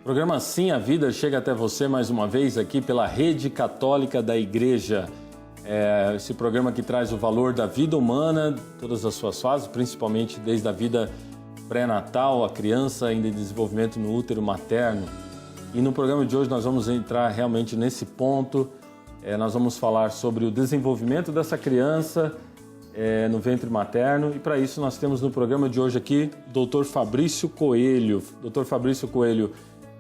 Programa Sim a Vida chega até você mais uma vez aqui pela Rede Católica da Igreja. Esse programa que traz o valor da vida humana, todas as suas fases, principalmente desde a vida pré-natal, a criança ainda em desenvolvimento no útero materno. E no programa de hoje nós vamos entrar realmente nesse ponto. Nós vamos falar sobre o desenvolvimento dessa criança no ventre materno. E para isso nós temos no programa de hoje aqui o Dr. Fabrício Coelho. Dr. Fabrício Coelho,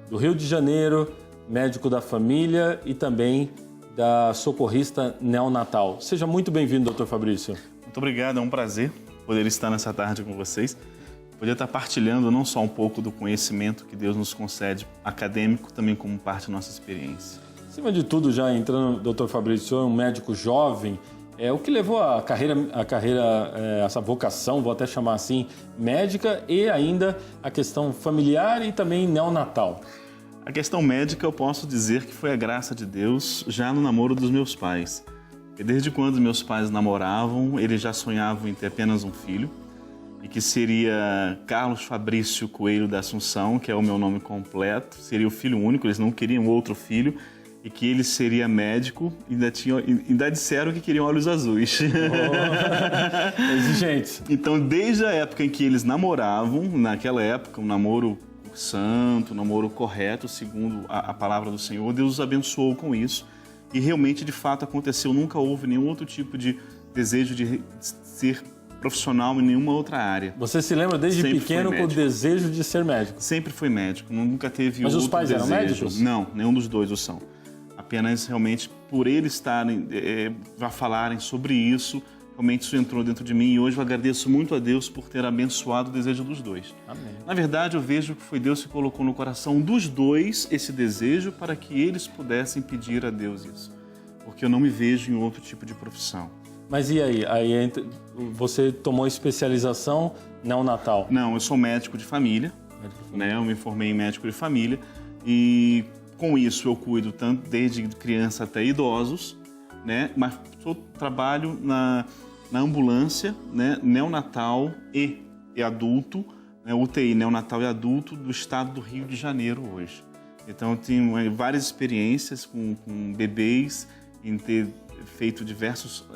do Rio de Janeiro, médico da família e também da socorrista neonatal. Seja muito bem-vindo, Dr. Fabrício. Muito obrigado, é um prazer poder estar nessa tarde com vocês. Poder estar partilhando não só um pouco do conhecimento que Deus nos concede acadêmico, também como parte da nossa experiência. Acima de tudo, já entrando, Dr. Fabrício, é um médico jovem. O que levou a carreira, essa vocação, vou até chamar assim, médica e ainda a questão familiar e também neonatal? A questão médica eu posso dizer que foi a graça de Deus já no namoro dos meus pais. E desde quando meus pais namoravam, eles já sonhavam em ter apenas um filho, e que seria Carlos Fabrício Coelho da Assunção, que é o meu nome completo, seria o filho único, eles não queriam outro filho, e que ele seria médico, e ainda disseram que queriam olhos azuis. Exigentes. Então, desde a época em que eles namoravam, naquela época, um namoro santo, um namoro correto, segundo a palavra do Senhor, Deus os abençoou com isso. E realmente, de fato, aconteceu. Nunca houve nenhum outro tipo de desejo de ser profissional em nenhuma outra área. Você se lembra desde Sempre pequeno com o desejo de ser médico? Sempre fui médico, nunca teve outro desejo. Mas os pais eram médicos? Não, nenhum dos dois o são. Apenas realmente por eles estarem, já falarem sobre isso, realmente isso entrou dentro de mim e hoje eu agradeço muito a Deus por ter abençoado o desejo dos dois. Amém. Na verdade, eu vejo que foi Deus que colocou no coração dos dois esse desejo para que eles pudessem pedir a Deus isso. Porque eu não me vejo em outro tipo de profissão. Mas e aí? Você tomou especialização neonatal? Não, eu sou médico de família, né? Eu me formei em médico de família e com isso eu cuido tanto desde criança até idosos, né? Mas trabalho na ambulância, né? Neonatal e adulto, né? UTI neonatal e adulto do estado do Rio de Janeiro hoje. Então eu tenho várias experiências com bebês, em ter feito diversos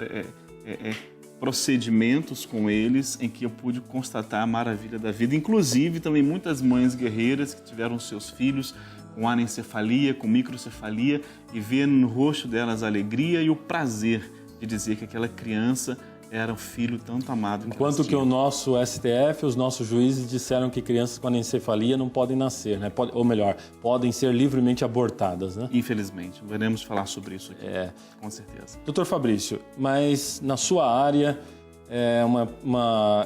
procedimentos com eles em que eu pude constatar a maravilha da vida. Inclusive também muitas mães guerreiras que tiveram seus filhos com anencefalia, com microcefalia e ver no rosto delas a alegria e o prazer de dizer que aquela criança era um filho tanto amado. Enquanto que o nosso STF, os nossos juízes disseram que crianças com anencefalia não podem nascer, né? Ou melhor, podem ser livremente abortadas, né? Infelizmente, veremos falar sobre isso aqui, com certeza. Doutor Fabrício, mas na sua área,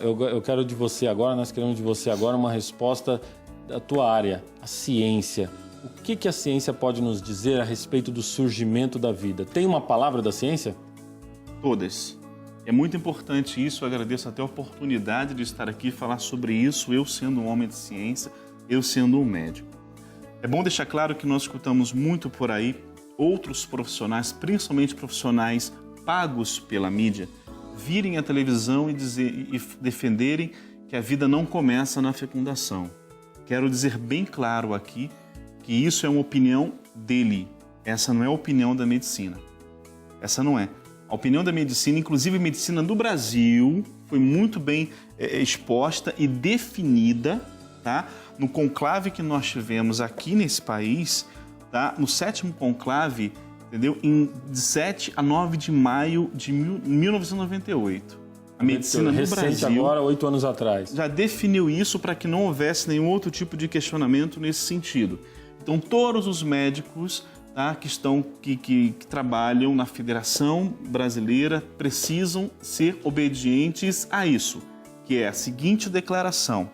eu quero de você agora, nós queremos de você agora uma resposta da tua área, a ciência. O que a ciência pode nos dizer a respeito do surgimento da vida? Tem uma palavra da ciência? Todas. É muito importante isso, eu agradeço até a oportunidade de estar aqui e falar sobre isso, eu sendo um homem de ciência, eu sendo um médico. É bom deixar claro que nós escutamos muito por aí outros profissionais, principalmente profissionais pagos pela mídia, virem à televisão e defenderem que a vida não começa na fecundação. Quero dizer bem claro aqui que isso é uma opinião dele, essa não é a opinião da medicina. Essa não é. A opinião da medicina, inclusive a medicina do Brasil, foi muito bem exposta e definida, tá? No conclave que nós tivemos aqui nesse país, tá? No 7º conclave, entendeu? De 7 a 9 de maio de 1998. A medicina no Brasil, agora, 8 anos atrás, já definiu isso para que não houvesse nenhum outro tipo de questionamento nesse sentido. Então, todos os médicos, tá, que trabalham na Federação Brasileira precisam ser obedientes a isso, que é a seguinte declaração: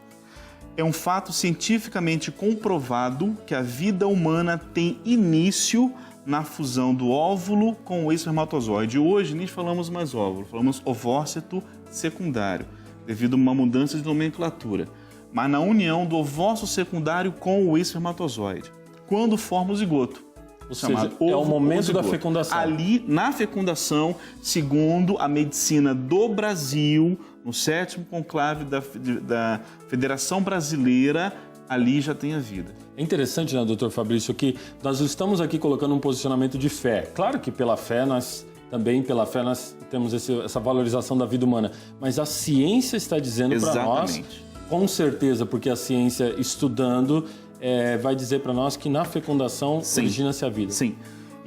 é um fato cientificamente comprovado que a vida humana tem início na fusão do óvulo com o espermatozoide. Hoje nem falamos mais óvulo, falamos ovócito secundário, devido a uma mudança de nomenclatura. Mas na união do ovócito secundário com o espermatozoide, quando forma o zigoto. Ou seja, é o momento da fecundação. Ali, na fecundação, segundo a medicina do Brasil, no 7º conclave da Federação Brasileira, ali já tem a vida. É interessante, né, doutor Fabrício, que nós estamos aqui colocando um posicionamento de fé. Claro que pela fé nós temos essa valorização da vida humana, mas a ciência está dizendo para nós, com certeza, porque a ciência estudando vai dizer para nós que na fecundação origina-se a vida. Sim,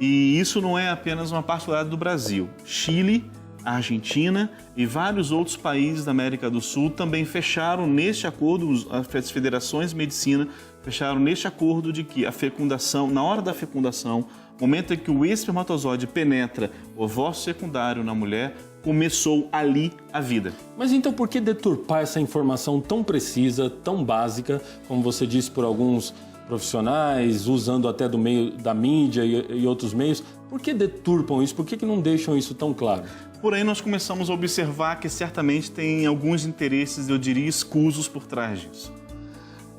e isso não é apenas uma particularidade do Brasil. Chile, Argentina e vários outros países da América do Sul também fecharam neste acordo, as federações de medicina fecharam neste acordo de que a fecundação, na hora da fecundação, no momento em que o espermatozoide penetra o ovócito secundário na mulher, começou ali a vida. Mas então por que deturpar essa informação tão precisa, tão básica, como você disse, por alguns profissionais, usando até do meio da mídia e outros meios? Por que deturpam isso? Por que não deixam isso tão claro? Porém, nós começamos a observar que certamente tem alguns interesses, eu diria, escusos por trás disso.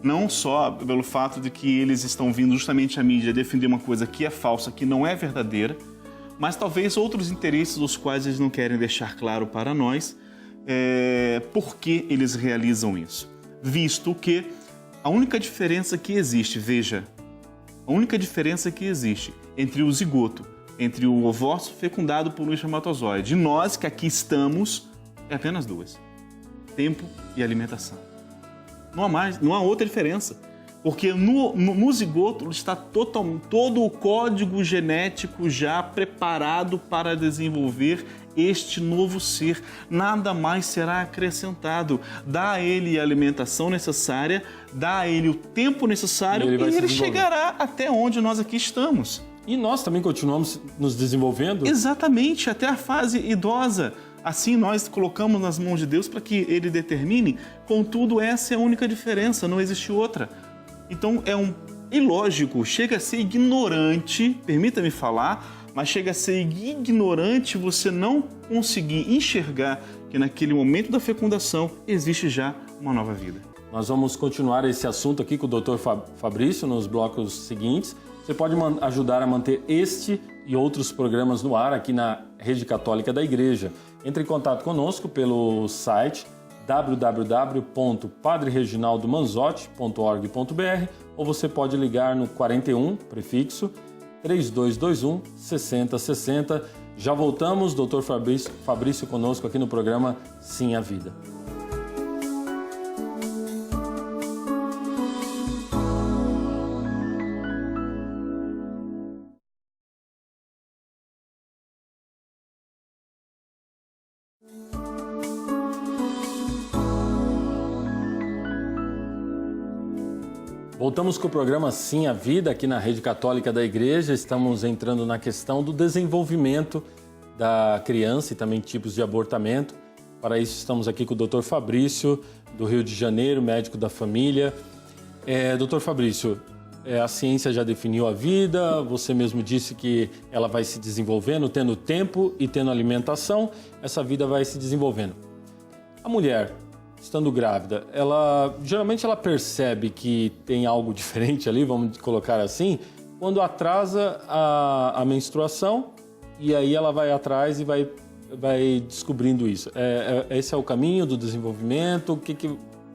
Não só pelo fato de que eles estão vindo justamente à mídia defender uma coisa que é falsa, que não é verdadeira, mas talvez outros interesses os quais eles não querem deixar claro para nós por que eles realizam isso. Visto que a única diferença que existe, veja, a única diferença que existe entre o zigoto, entre o ovócito fecundado por um espermatozoide e nós que aqui estamos, é apenas duas: tempo e alimentação. Não há outra diferença. Porque no zigoto está todo o código genético já preparado para desenvolver este novo ser. Nada mais será acrescentado. Dá a ele a alimentação necessária, dá a ele o tempo necessário e ele chegará até onde nós aqui estamos. E nós também continuamos nos desenvolvendo? Exatamente, até a fase idosa. Assim nós colocamos nas mãos de Deus para que Ele determine. Contudo, essa é a única diferença, não existe outra. Então é ilógico, chega a ser ignorante, permita-me falar, mas chega a ser ignorante você não conseguir enxergar que naquele momento da fecundação existe já uma nova vida. Nós vamos continuar esse assunto aqui com o Dr. Fabrício nos blocos seguintes. Você pode ajudar a manter este e outros programas no ar aqui na Rede Católica da Igreja. Entre em contato conosco pelo site www.padrereginaldomanzotti.org.br ou você pode ligar no 41, prefixo, 3221 6060. Já voltamos, Dr. Fabrício conosco aqui no programa Sim à Vida. Voltamos com o programa Sim à Vida aqui na Rede Católica da Igreja. Estamos entrando na questão do desenvolvimento da criança e também tipos de abortamento. Para isso estamos aqui com o Dr. Fabrício, do Rio de Janeiro, médico da família. Dr. Fabrício, a ciência já definiu a vida, você mesmo disse que ela vai se desenvolvendo, tendo tempo e tendo alimentação, essa vida vai se desenvolvendo. A mulher, estando grávida, geralmente ela percebe que tem algo diferente ali, vamos colocar assim, quando atrasa a menstruação e aí ela vai atrás e vai descobrindo isso. Esse é o caminho do desenvolvimento?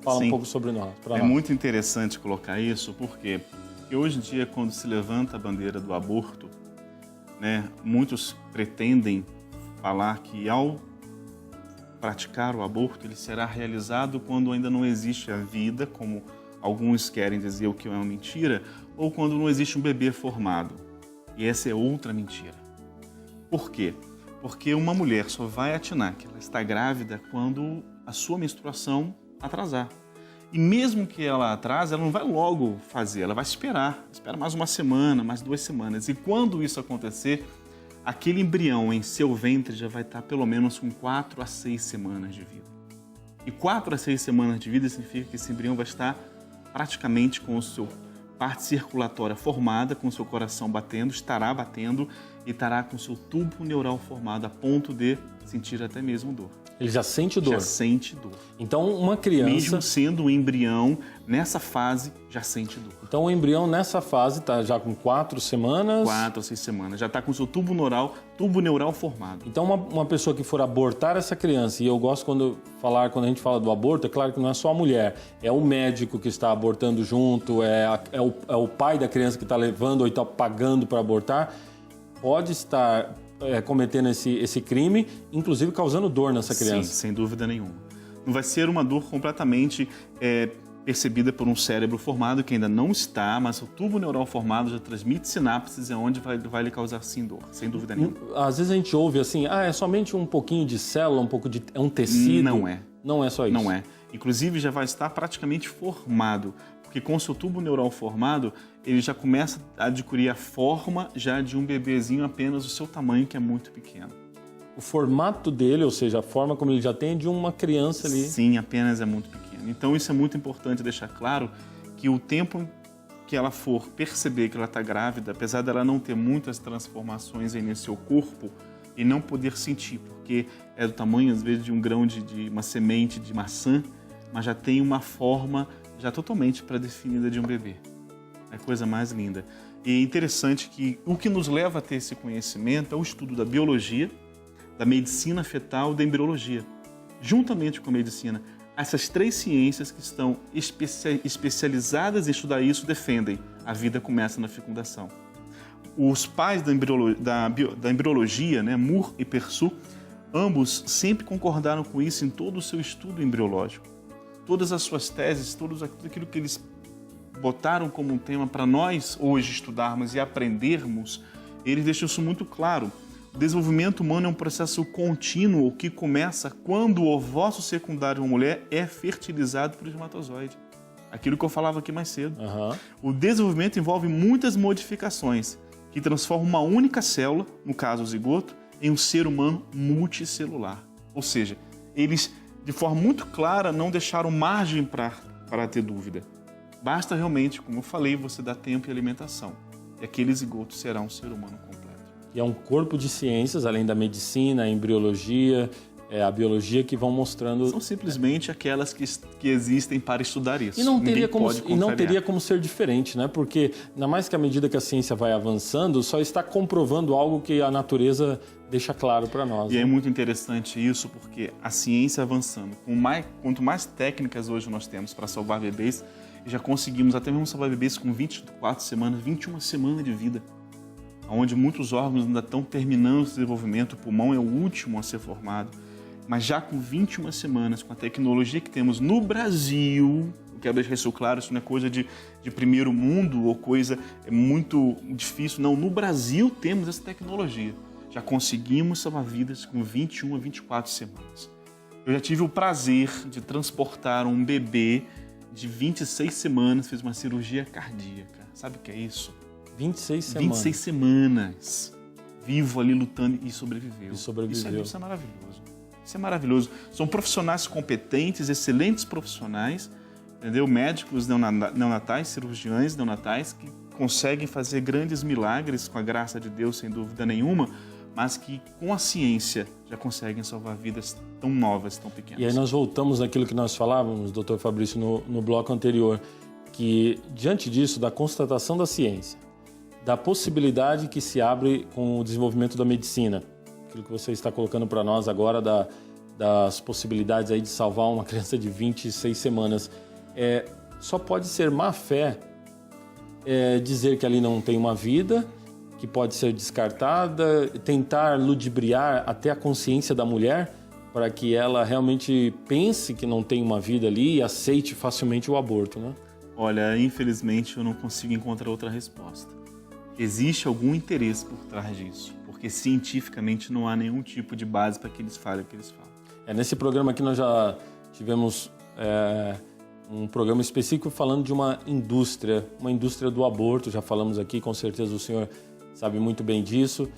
Fala Sim. Um pouco sobre nós. Muito interessante colocar isso, porque hoje em dia, quando se levanta a bandeira do aborto, né, muitos pretendem falar que ao praticar o aborto, ele será realizado quando ainda não existe a vida, como alguns querem dizer, o que é uma mentira, ou quando não existe um bebê formado. E essa é outra mentira. Por quê? Porque uma mulher só vai atinar que ela está grávida quando a sua menstruação atrasar. E mesmo que ela atrase, ela não vai logo fazer, ela vai esperar. Espera mais uma semana, mais 2 semanas. E quando isso acontecer, aquele embrião em seu ventre já vai estar pelo menos com 4 a 6 semanas de vida. E 4 a 6 semanas de vida significa que esse embrião vai estar praticamente com a sua parte circulatória formada, com o seu coração batendo, estará batendo, e estará com seu tubo neural formado a ponto de sentir até mesmo dor. Ele já sente dor? Já sente dor. Então, uma criança... Mesmo sendo um embrião, nessa fase, já sente dor. Então, o embrião, nessa fase, está já com 4 semanas... 4 a 6 semanas. Já está com seu tubo neural formado. Então, uma pessoa que for abortar essa criança, e eu gosto quando a gente fala do aborto, é claro que não é só a mulher, é o médico que está abortando junto, é o pai da criança que está levando ou está pagando para abortar, pode estar... cometendo esse crime, inclusive causando dor nessa criança. Sim, sem dúvida nenhuma. Não vai ser uma dor completamente percebida por um cérebro formado, que ainda não está, mas o tubo neural formado já transmite sinapses, é onde vai lhe causar sim dor, sem dúvida nenhuma. Às vezes a gente ouve assim, é somente um pouquinho de célula, é um tecido. Não é. Não é só isso. Não é. Inclusive já vai estar praticamente formado, porque com o seu tubo neural formado, ele já começa a adquirir a forma já de um bebezinho apenas o seu tamanho, que é muito pequeno. O formato dele, ou seja, a forma como ele já tem é de uma criança ali. Sim, apenas é muito pequeno. Então isso é muito importante deixar claro, que o tempo que ela for perceber que ela está grávida, apesar dela não ter muitas transformações aí nesse seu corpo, e não poder sentir, porque é do tamanho, às vezes, de um grão de uma semente de maçã, mas já tem uma forma já totalmente pré-definida de um bebê. É a coisa mais linda. E é interessante que o que nos leva a ter esse conhecimento é o estudo da biologia, da medicina fetal e da embriologia. Juntamente com a medicina, essas 3 ciências que estão especializadas em estudar isso defendem a vida começa na fecundação. Os pais da embriologia, né, Moore e Pursue, ambos sempre concordaram com isso em todo o seu estudo embriológico. Todas as suas teses, tudo aquilo que eles botaram como um tema para nós hoje estudarmos e aprendermos, eles deixam isso muito claro. O desenvolvimento humano é um processo contínuo que começa quando o ovócito secundário de uma mulher é fertilizado por espermatozoide. Aquilo que eu falava aqui mais cedo. O desenvolvimento envolve muitas modificações que transformam uma única célula, no caso o zigoto, em um ser humano multicelular. Ou seja, eles, de forma muito clara, não deixaram margem para ter dúvida. Basta realmente, como eu falei, você dar tempo e alimentação. E aquele zigoto será um ser humano completo. E é um corpo de ciências, além da medicina, a embriologia, a biologia, que vão mostrando... São simplesmente aquelas que existem para estudar isso. E não teria como ser diferente, né? Porque, ainda mais que à medida que a ciência vai avançando, só está comprovando algo que a natureza deixa claro para nós. E né? É muito interessante isso, porque a ciência avançando, quanto mais técnicas hoje nós temos para salvar bebês, já conseguimos até mesmo salvar bebês com 24 semanas, 21 semanas de vida, onde muitos órgãos ainda estão terminando o desenvolvimento, o pulmão é o último a ser formado. Mas já com 21 semanas, com a tecnologia que temos no Brasil, eu quero deixar isso claro, isso não é coisa de primeiro mundo ou coisa muito difícil, não. No Brasil temos essa tecnologia. Já conseguimos salvar vidas com 21 a 24 semanas. Eu já tive o prazer de transportar um bebê de 26 semanas, fez uma cirurgia cardíaca. Sabe o que é isso? 26 semanas. 26 semanas, vivo ali lutando e sobreviveu. Isso é maravilhoso. Isso é maravilhoso. São profissionais competentes, excelentes profissionais, entendeu? Médicos neonatais, cirurgiões neonatais, que conseguem fazer grandes milagres com a graça de Deus, sem dúvida nenhuma, mas que com a ciência já conseguem salvar vidas tão novas, tão pequenas. E aí nós voltamos naquilo que nós falávamos, doutor Fabrício, no bloco anterior, que diante disso, da constatação da ciência, da possibilidade que se abre com o desenvolvimento da medicina, aquilo que você está colocando para nós agora das possibilidades aí de salvar uma criança de 26 semanas, só pode ser má fé dizer que ali não tem uma vida, que pode ser descartada, tentar ludibriar até a consciência da mulher para que ela realmente pense que não tem uma vida ali e aceite facilmente o aborto, né? Olha, infelizmente eu não consigo encontrar outra resposta. Existe algum interesse por trás disso, porque cientificamente não há nenhum tipo de base para que eles falem o que eles falam. Nesse programa aqui nós já tivemos um programa específico falando de uma indústria do aborto, já falamos aqui, com certeza o senhor sabe muito bem disso.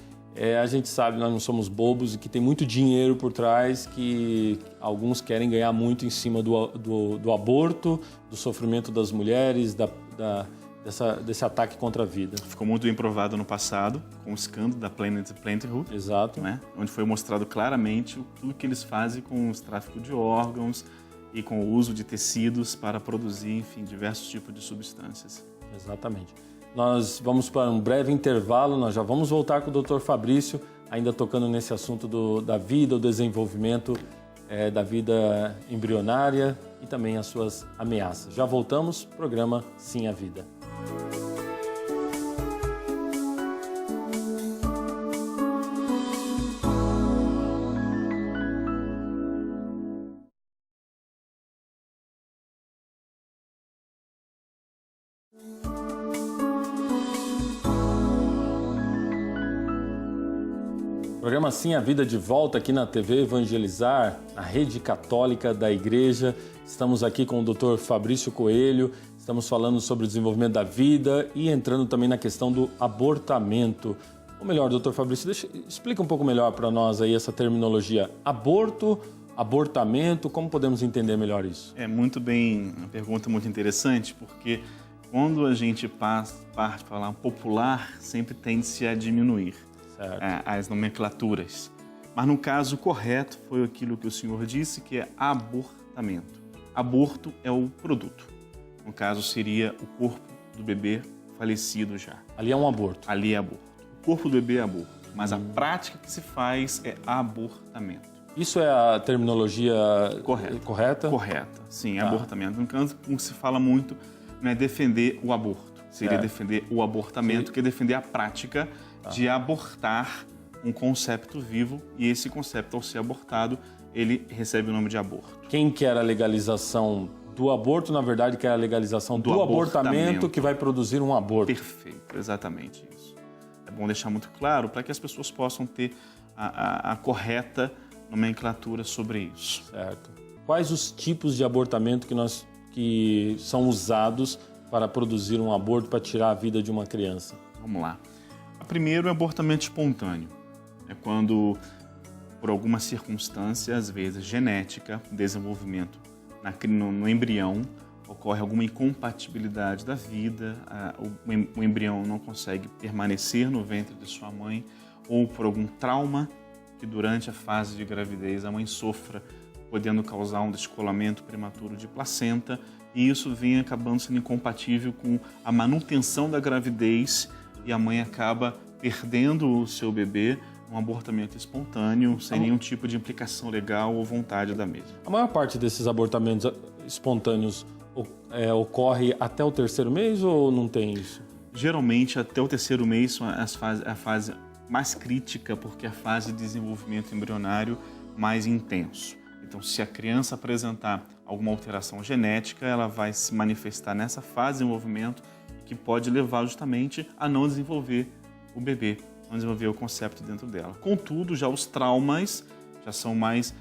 A gente sabe, nós não somos bobos e que tem muito dinheiro por trás, que alguns querem ganhar muito em cima do aborto, do sofrimento das mulheres, desse ataque contra a vida. Ficou muito bem provado no passado, com o escândalo da Planned Parenthood. Exato. Né? Onde foi mostrado claramente tudo que eles fazem com o tráfico de órgãos e com o uso de tecidos para produzir, enfim, diversos tipos de substâncias. Exatamente. Nós vamos para um breve intervalo, nós já vamos voltar com o Dr. Fabrício, ainda tocando nesse assunto da vida, o desenvolvimento da vida embrionária e também as suas ameaças. Já voltamos, programa Sim a Vida. Programa Sim a Vida de volta aqui na TV Evangelizar, na Rede Católica da Igreja. Estamos aqui com o Dr. Fabrício Coelho, estamos falando sobre o desenvolvimento da vida e entrando também na questão do abortamento. Ou melhor, Dr. Fabrício, explica um pouco melhor para nós aí essa terminologia. Aborto, abortamento, como podemos entender melhor isso? É muito bem, uma pergunta muito interessante, porque quando a gente parte para falar popular, sempre tende-se a diminuir as nomenclaturas. Mas no caso correto foi aquilo que o senhor disse, que é abortamento. Aborto é o produto. No caso seria o corpo do bebê falecido já. Ali é um aborto. Ali é aborto. O corpo do bebê é aborto, mas a prática que se faz é abortamento. Isso é a terminologia correta? Correta, sim, abortamento. No caso, como se fala muito, não é defender o aborto. Seria defender o abortamento, que é defender a prática de abortar um concepto vivo, e esse concepto, ao ser abortado, ele recebe o nome de aborto. Quem quer a legalização do aborto, na verdade, quer a legalização do abortamento que vai produzir um aborto. Perfeito, exatamente isso. É bom deixar muito claro para que as pessoas possam ter a correta nomenclatura sobre isso. Certo. Quais os tipos de abortamento que são usados para produzir um aborto, para tirar a vida de uma criança? Vamos lá. Primeiro, o abortamento espontâneo. É quando, por alguma circunstância, às vezes genética, desenvolvimento no embrião, ocorre alguma incompatibilidade da vida, o embrião não consegue permanecer no ventre de sua mãe, ou por algum trauma que durante a fase de gravidez a mãe sofra, podendo causar um descolamento prematuro de placenta, e isso vem acabando sendo incompatível com a manutenção da gravidez, e a mãe acaba perdendo o seu bebê, um abortamento espontâneo, sem nenhum tipo de implicação legal ou vontade da mesma. A maior parte desses abortamentos espontâneos ocorre até o 3º mês ou não tem isso? Geralmente, até o 3º mês é a fase mais crítica, porque é a fase de desenvolvimento embrionário mais intenso. Então, se a criança apresentar alguma alteração genética, ela vai se manifestar nessa fase de desenvolvimento, que pode levar justamente a não desenvolver o bebê, não desenvolver o concepto dentro dela. Contudo, já os traumas já são mais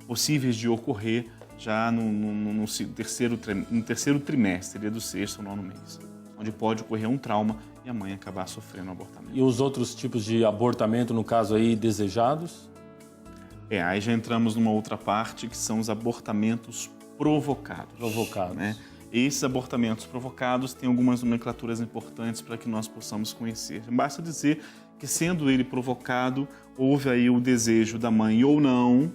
possíveis de ocorrer já no terceiro trimestre, seria do 6º ou 9º mês, onde pode ocorrer um trauma e a mãe acabar sofrendo abortamento. E os outros tipos de abortamento, no caso aí, desejados? Aí já entramos numa outra parte, que são os abortamentos provocados. Né? Esses abortamentos provocados têm algumas nomenclaturas importantes para que nós possamos conhecer. Basta dizer que, sendo ele provocado, houve aí o desejo da mãe ou não,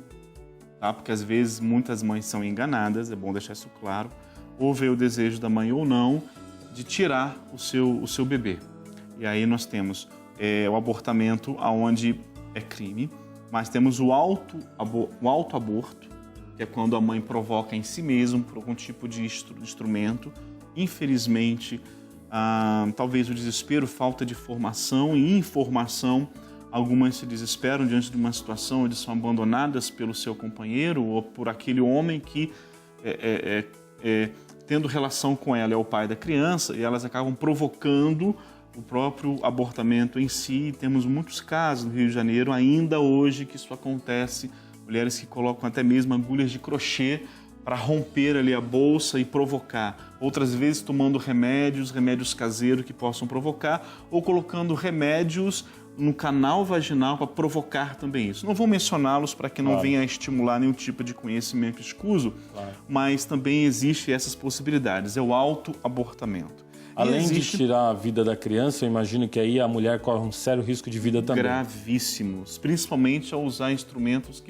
tá? Porque às vezes muitas mães são enganadas, é bom deixar isso claro. Houve aí o desejo da mãe ou não de tirar o seu bebê. E aí nós temos o abortamento onde é crime, mas temos o autoaborto, que é quando a mãe provoca em si mesma por algum tipo de instrumento. Infelizmente, talvez o desespero, falta de formação e informação, algumas se desesperam diante de uma situação onde são abandonadas pelo seu companheiro ou por aquele homem que, tendo relação com ela, é o pai da criança, e elas acabam provocando o próprio abortamento em si. Temos muitos casos no Rio de Janeiro, ainda hoje, que isso acontece. Mulheres que colocam até mesmo agulhas de crochê para romper ali a bolsa e provocar. Outras vezes tomando remédios caseiros que possam provocar, ou colocando remédios no canal vaginal para provocar também isso. Não vou mencioná-los para que não venha a estimular nenhum tipo de conhecimento escuso, mas também existem essas possibilidades. É o autoabortamento. Além de tirar a vida da criança, eu imagino que aí a mulher corre um sério risco de vida também. Gravíssimos, principalmente ao usar instrumentos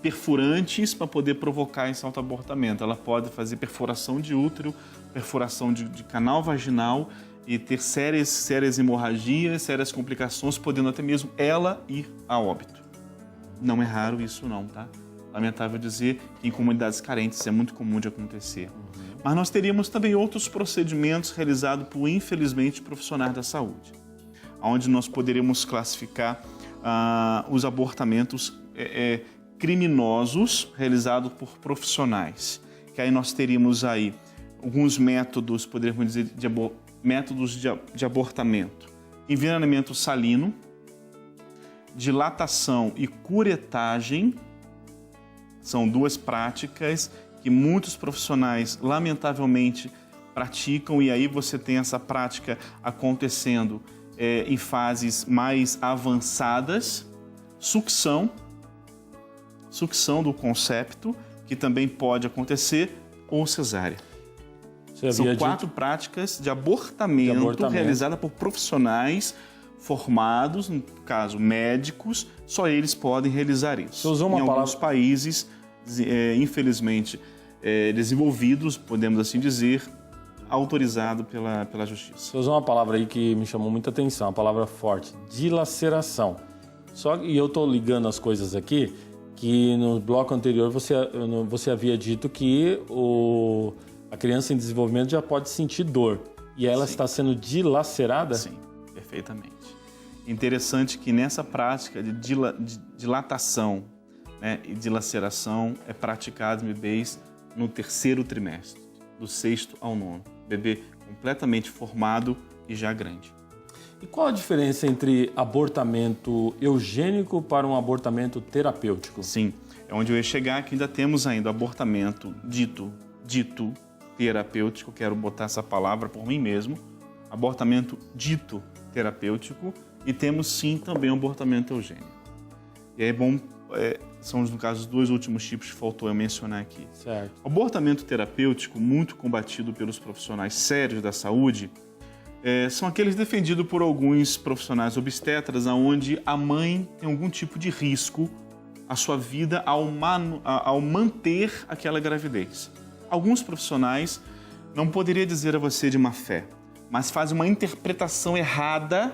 perfurantes para poder provocar esse autoabortamento. Ela pode fazer perfuração de útero, perfuração de canal vaginal e ter sérias hemorragias, sérias complicações, podendo até mesmo ela ir a óbito. Não é raro isso não, tá? Lamentável dizer que em comunidades carentes é muito comum de acontecer. Mas nós teríamos também outros procedimentos realizados por, infelizmente, profissionais da saúde, onde nós poderíamos classificar os abortamentos criminosos realizados por profissionais. Que aí nós teríamos aí alguns métodos, poderíamos dizer, métodos de abortamento. Envenenamento salino, dilatação e curetagem, são duas práticas que muitos profissionais, lamentavelmente, praticam, e aí você tem essa prática acontecendo em fases mais avançadas. Sucção do concepto, que também pode acontecer, ou cesárea. São 4 práticas de abortamento realizadas por profissionais formados, no caso médicos, só eles podem realizar isso. Você usou uma alguns países, infelizmente, desenvolvidos, podemos assim dizer, autorizado pela justiça. Você usou uma palavra aí que me chamou muita atenção, uma palavra forte, dilaceração. E eu estou ligando as coisas aqui, que no bloco anterior você havia dito que a criança em desenvolvimento já pode sentir dor. E ela está sendo dilacerada? Sim, perfeitamente. Interessante que nessa prática de dilatação, né, e dilaceração é praticado em bebês no 3º trimestre, do 6º ao 9º. Bebê completamente formado e já grande. E qual a diferença entre abortamento eugênico para um abortamento terapêutico? Sim, é onde eu ia chegar, que ainda temos ainda abortamento dito terapêutico, quero botar essa palavra por mim mesmo, abortamento dito terapêutico, e temos sim também o abortamento eugênico. E é bom, são no caso os 2 últimos tipos que faltou eu mencionar aqui. Certo. O abortamento terapêutico, muito combatido pelos profissionais sérios da saúde, são aqueles defendidos por alguns profissionais obstetras, onde a mãe tem algum tipo de risco à sua vida ao manter aquela gravidez. Alguns profissionais, não poderia dizer a você de má fé, mas fazem uma interpretação errada,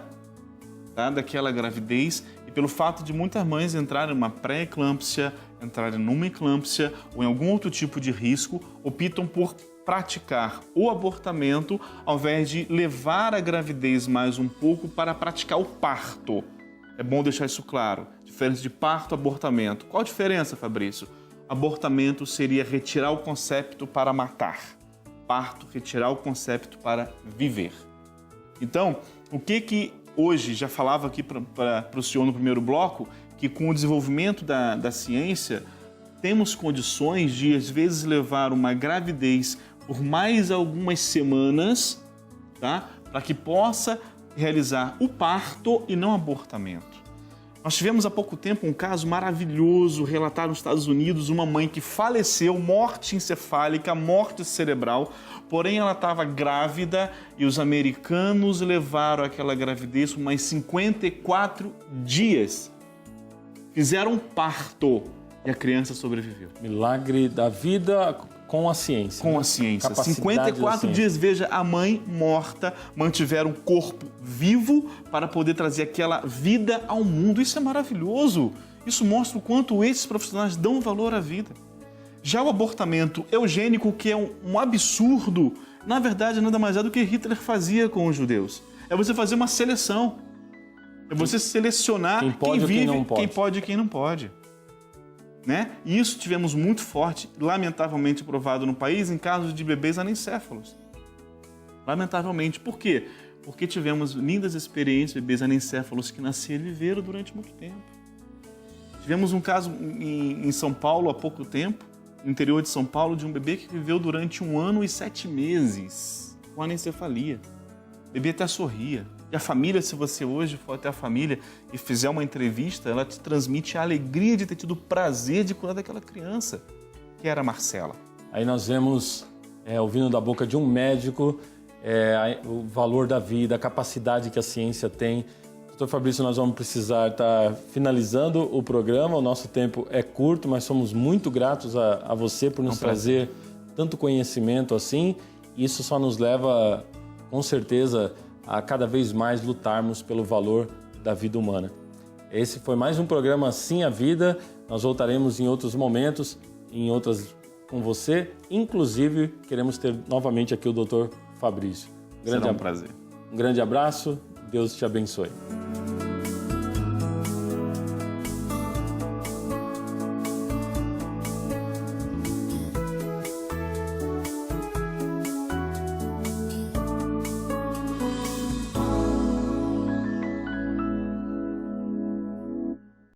tá, daquela gravidez, e pelo fato de muitas mães entrarem numa pré-eclâmpsia, entrarem numa eclâmpsia ou em algum outro tipo de risco, optam por praticar o abortamento ao invés de levar a gravidez mais um pouco para praticar o parto. É bom deixar isso claro. Diferença de parto e abortamento. Qual a diferença, Fabrício? Abortamento seria retirar o concepto para matar. Parto, retirar o concepto para viver. Então, o que hoje, já falava aqui para o senhor no primeiro bloco, que com o desenvolvimento da ciência, temos condições de, às vezes, levar uma gravidez por mais algumas semanas, tá? Para que possa realizar o parto e não abortamento. Nós tivemos há pouco tempo um caso maravilhoso relatado nos Estados Unidos, uma mãe que faleceu, morte encefálica, morte cerebral, porém ela estava grávida e os americanos levaram aquela gravidez por mais 54 dias. Fizeram um parto e a criança sobreviveu. Milagre da vida com a ciência. Com a ciência. 54 dias, veja, a mãe morta, mantiveram o corpo vivo para poder trazer aquela vida ao mundo. Isso é maravilhoso. Isso mostra o quanto esses profissionais dão valor à vida. Já o abortamento eugênico, que é um absurdo, na verdade nada mais é do que Hitler fazia com os judeus. É você fazer uma seleção. É você selecionar quem vive, quem pode e quem não pode. Né? E isso tivemos muito forte, lamentavelmente provado no país, em casos de bebês anencéfalos. Lamentavelmente. Por quê? Porque tivemos lindas experiências de bebês anencéfalos que nasceram e viveram durante muito tempo. Tivemos um caso em São Paulo há pouco tempo, no interior de São Paulo, de um bebê que viveu durante 1 ano e 7 meses com anencefalia. O bebê até sorria. E a família, se você hoje for até a família e fizer uma entrevista, ela te transmite a alegria de ter tido o prazer de cuidar daquela criança, que era a Marcela. Aí nós vemos, ouvindo da boca de um médico, o valor da vida, a capacidade que a ciência tem. Doutor Fabrício, nós vamos precisar estar finalizando o programa, o nosso tempo é curto, mas somos muito gratos a você por nos trazer tanto conhecimento assim. Isso só nos leva, com certeza, a cada vez mais lutarmos pelo valor da vida humana. Esse foi mais um programa Sim a Vida. Nós voltaremos em outros momentos, com você. Inclusive, queremos ter novamente aqui o Dr. Fabrício. Será um prazer. Um grande abraço. Deus te abençoe.